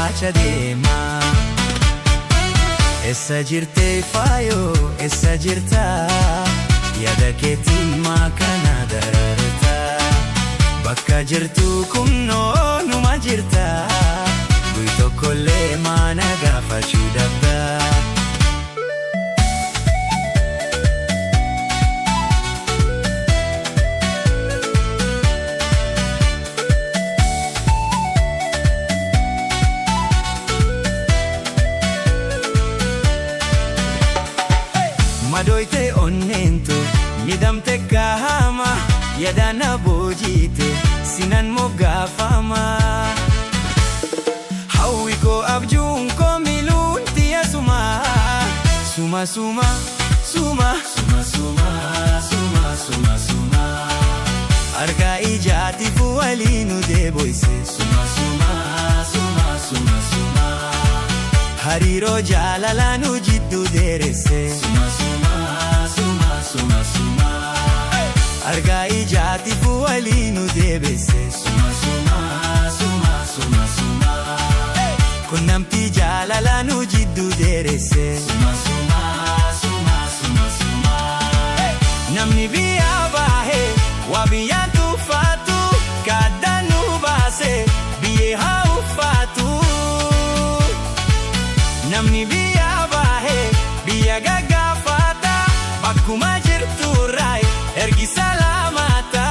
barbaacha deema. Eessa jirtee faayoo eessa jirta? Yaada keetiin maakana dararta. Bakka jirtu kunnoo numa jirta. Guyyaa tokkollee maana gaafachuu dabda. Madoite onnento midamte kahama yadana bojite sinan mogafama hawiko abjun ko milunti asuma suma suma suma suma suma suma suma suma arga ijati fualinu de boise suma suma suma suma suma hariro jalalanu jiddu derese suma suma suma suma arga ijati fualinu debese suma suma suma suma suma kunnamti jalalanu jiddu derese suma suma suma suma suma namni biya bahe wa biya tufatu kadanu base biye haufatu namni biya bahe biya gagafata bakuma jirtu rai ergi salamata.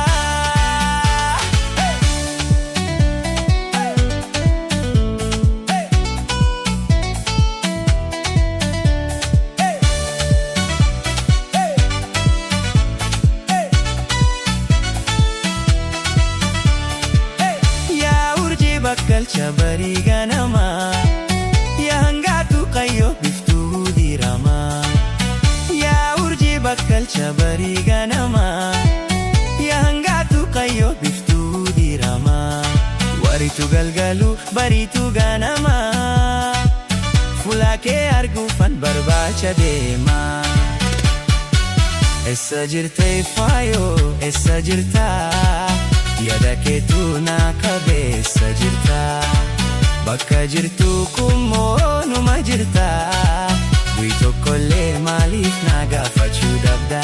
Ya urji bakal cabari ganama ya hangatu qayo biftu dirama. Ya urji bakal cabari ganama ya hangatu qayo biftu dirama. Waritu galgalu baritu ganama fulake argufan barbaacha deema. Eessa jirtee faayoo eessa jirta? Yaada keetu naa qabeessa jirta. Bakka jirtu kummoo numa jirta. Guyyaa tokkollee maaliif na gaafachuu dabda?